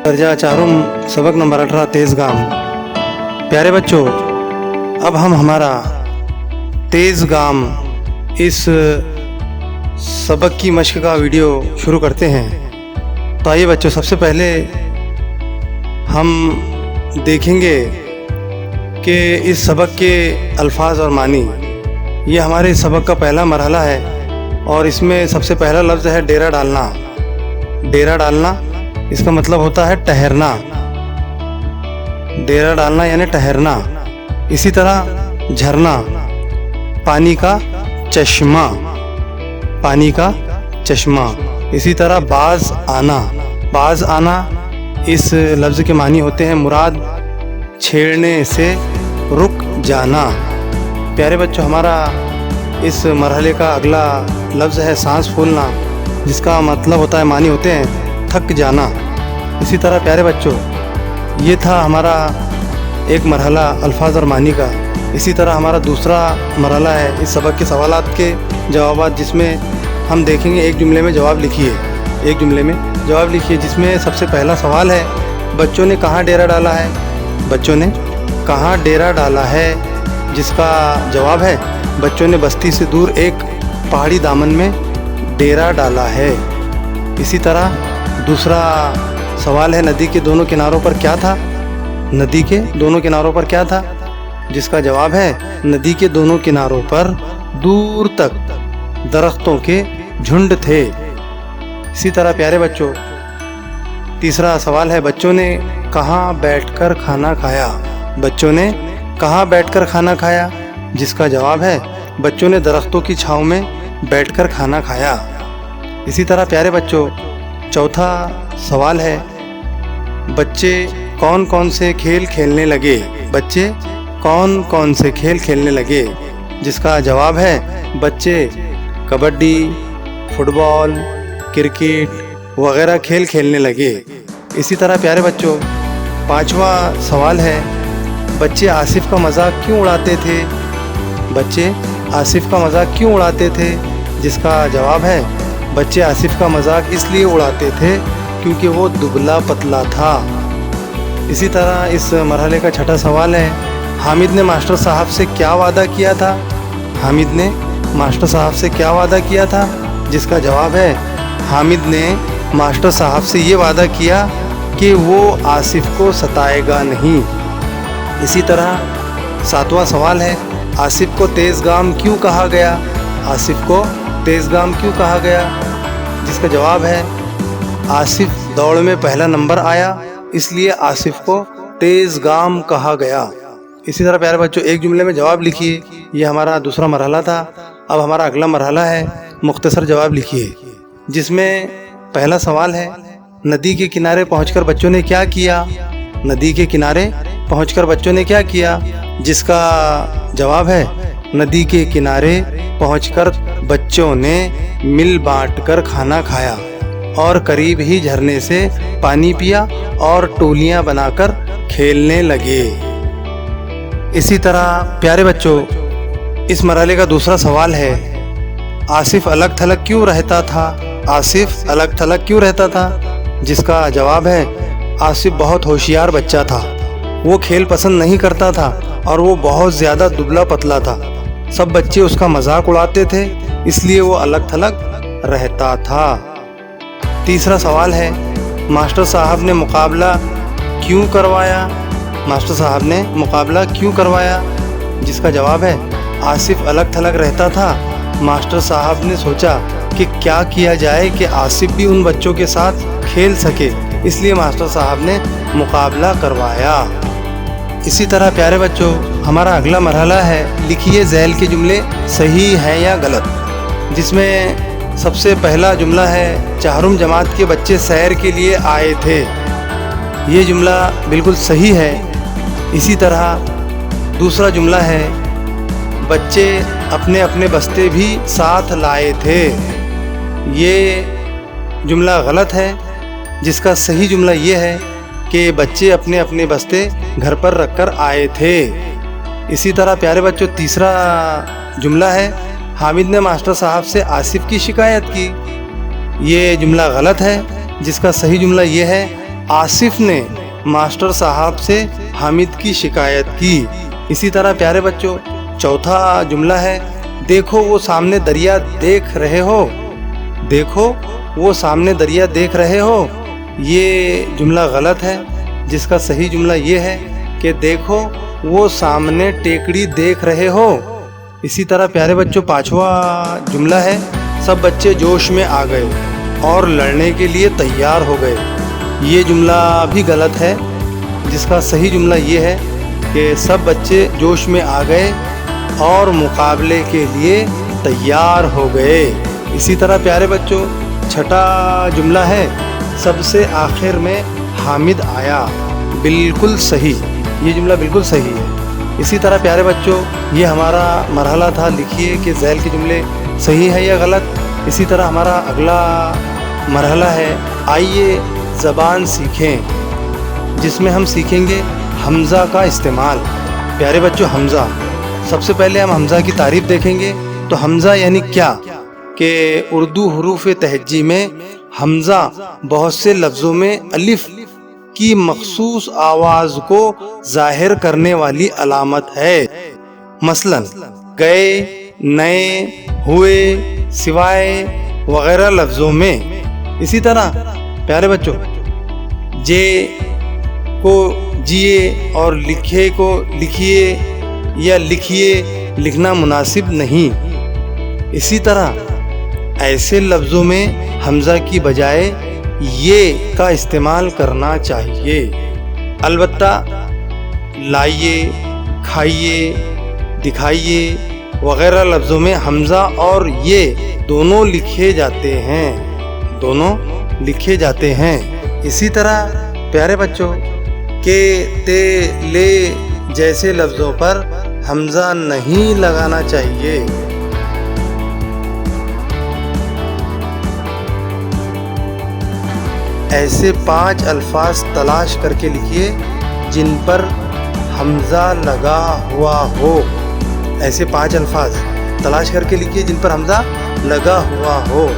दर्जा चारुम सबक नंबर 18 तेज़ गाम। प्यारे बच्चों, अब हम हमारा तेज़ गाम इस सबक की मश्क का वीडियो शुरू करते हैं। तो आइए बच्चों, सबसे पहले हम देखेंगे कि इस सबक के अल्फाज और मानी। ये हमारे इस सबक का पहला मरहला है और इसमें सबसे पहला लफ्ज़ है डेरा डालना। डेरा डालना इसका मतलब होता है ठहरना। डेरा डालना यानी ठहरना। इसी तरह झरना, पानी का चश्मा, पानी का चश्मा। इसी तरह बाज आना, बाज आना इस लफ्ज़ के मानी होते हैं मुराद छेड़ने से रुक जाना। प्यारे बच्चों, हमारा इस मरहले का अगला लफ्ज़ है सांस फूलना, जिसका मतलब होता है मानी होते हैं थक जाना। इसी तरह प्यारे बच्चों, ये था हमारा एक मरहला अल्फाज और मानी का। इसी तरह हमारा दूसरा मरहला है इस सबक के सवालात के जवाबात, जिसमें हम देखेंगे एक जुमले में जवाब लिखिए। एक जुमले में जवाब लिखिए, जिसमें सबसे पहला सवाल है बच्चों ने कहाँ डेरा डाला है। बच्चों ने कहाँ डेरा डाला है, जिसका जवाब है बच्चों ने बस्ती से दूर एक पहाड़ी दामन में डेरा डाला है। इसी तरह दूसरा सवाल है नदी के दोनों किनारों पर क्या था। नदी के दोनों किनारों पर क्या था, जिसका जवाब है नदी के दोनों किनारों पर दूर तक दरख्तों के झुंड थे। इसी तरह प्यारे बच्चों, तीसरा सवाल है बच्चों ने कहाँ बैठकर खाना खाया। बच्चों ने कहाँ बैठकर खाना खाया, जिसका जवाब है बच्चों ने दरख्तों की छाँव में बैठकर खाना खाया। इसी तरह प्यारे बच्चों, चौथा सवाल है बच्चे कौन कौन से खेल खेलने लगे। बच्चे कौन कौन से खेल खेलने लगे, जिसका जवाब है बच्चे कबड्डी, फुटबॉल, क्रिकेट वगैरह खेल खेलने लगे। इसी तरह प्यारे बच्चों, पांचवा सवाल है बच्चे आसिफ का मजाक क्यों उड़ाते थे। बच्चे आसिफ का मजाक क्यों उड़ाते थे, जिसका जवाब है बच्चे आसिफ का मजाक इसलिए उड़ाते थे क्योंकि वो दुबला पतला था। इसी तरह इस मरहले का छठा सवाल है हामिद ने मास्टर साहब से क्या वादा किया था। हामिद ने मास्टर साहब से क्या वादा किया था, जिसका जवाब है हामिद ने मास्टर साहब से ये वादा किया कि वो आसिफ को सताएगा नहीं। इसी तरह सातवां सवाल है आसिफ को तेज़ गाम क्यों कहा गया। आसिफ को तेज़ गाम क्यों कहा गया, जिसका जवाब है आसिफ दौड़ में पहला नंबर आया, इसलिए आसिफ को तेज़ गाम कहा गया। इसी तरह प्यारे बच्चों, एक जुमले में जवाब लिखिए। ये हमारा दूसरा मरहला था। अब हमारा अगला मरहला है मुख्तसर जवाब लिखिए, जिसमें पहला सवाल है नदी के किनारे पहुंचकर बच्चों ने क्या किया। नदी के किनारे पहुंचकर बच्चों ने क्या किया, जिसका जवाब है नदी के किनारे पहुंचकर बच्चों ने मिल बांटकर खाना खाया और करीब ही झरने से पानी पिया और टोलियां बनाकर खेलने लगे। इसी तरह प्यारे बच्चों, इस मरहले का दूसरा सवाल है आसिफ अलग थलग क्यों रहता था। आसिफ अलग थलग क्यों रहता था, जिसका जवाब है आसिफ बहुत होशियार बच्चा था। वो खेल पसंद नहीं करता था और वो बहुत ज़्यादा दुबला पतला था। सब बच्चे उसका मजाक उड़ाते थे, इसलिए वो अलग थलग रहता था। तीसरा सवाल है मास्टर साहब ने मुकाबला क्यों करवाया। मास्टर साहब ने मुकाबला क्यों करवाया, जिसका जवाब है आसिफ अलग थलग रहता था। मास्टर साहब ने सोचा कि क्या किया जाए कि आसिफ भी उन बच्चों के साथ खेल सके, इसलिए मास्टर साहब ने मुकाबला करवाया। इसी तरह प्यारे बच्चों, हमारा अगला मरहला है लिखिए झैल के जुमले सही हैं या गलत, जिसमें सबसे पहला जुमला है चारुम जमात के बच्चे सैर के लिए आए थे। ये जुमला बिल्कुल सही है। इसी तरह दूसरा जुमला है बच्चे अपने अपने बस्ते भी साथ लाए थे। ये जुमला गलत है, जिसका सही जुमला ये है कि बच्चे अपने अपने बस्ते घर पर रखकर आए थे। इसी तरह प्यारे बच्चों, तीसरा जुमला है हामिद ने मास्टर साहब से आसिफ की शिकायत की। ये जुमला गलत है, जिसका सही जुमला ये है आसिफ ने मास्टर साहब से हामिद की शिकायत की। इसी तरह प्यारे बच्चों चौथा जुमला है, देखो वो सामने दरिया देख रहे हो। देखो वो सामने दरिया देख रहे हो, ये जुमला गलत है। जिसका सही जुमला ये है कि देखो वो सामने टेकड़ी देख रहे हो। इसी तरह प्यारे बच्चों पांचवा जुमला है, सब बच्चे जोश में आ गए और लड़ने के लिए तैयार हो गए। ये जुमला भी गलत है। जिसका सही जुमला ये है कि सब बच्चे जोश में आ गए और मुकाबले के लिए तैयार हो गए। इसी तरह प्यारे बच्चों छठा जुमला है, सबसे आखिर में हामिद आया। बिल्कुल सही, ये जुमला बिल्कुल सही है। इसी तरह प्यारे बच्चों ये हमारा मरहला था, लिखिए कि ज़ैल के जुमले सही है या गलत। इसी तरह हमारा अगला मरहला है, आइए ज़बान सीखें, जिसमें हम सीखेंगे हमज़ा का इस्तेमाल। प्यारे बच्चों हमज़ा, सबसे पहले हम हमज़ा की तारीफ़ देखेंगे। तो हमज़ा यानी क्या कि उर्दू हुरूफ तहज्जी में हमज़ा बहुत से लफ्ज़ों में अलिफ की मखसूस आवाज़ को ज़ाहिर करने वाली अलामत है। मसलन गए, नए, हुए, सिवाय वगैरह लफ्ज़ों में। इसी तरह प्यारे बच्चों जे को जिए और लिखे को लिखिए या लिखिए लिखना मुनासिब नहीं। इसी तरह ऐसे लफ्ज़ों में हमज़ा की बजाय ये का इस्तेमाल करना चाहिए। अलबत्ता लाइए, खाइए, दिखाइए वगैरह लफ्ज़ों में हमज़ा और ये दोनों लिखे जाते हैं, दोनों लिखे जाते हैं। इसी तरह प्यारे बच्चों के, ते, ले जैसे लफ्ज़ों पर हमज़ा नहीं लगाना चाहिए। ऐसे 5 अल्फाज तलाश करके लिखिए जिन पर हमज़ा लगा हुआ हो। ऐसे 5 अल्फाज तलाश करके लिखिए जिन पर हमज़ा लगा हुआ हो।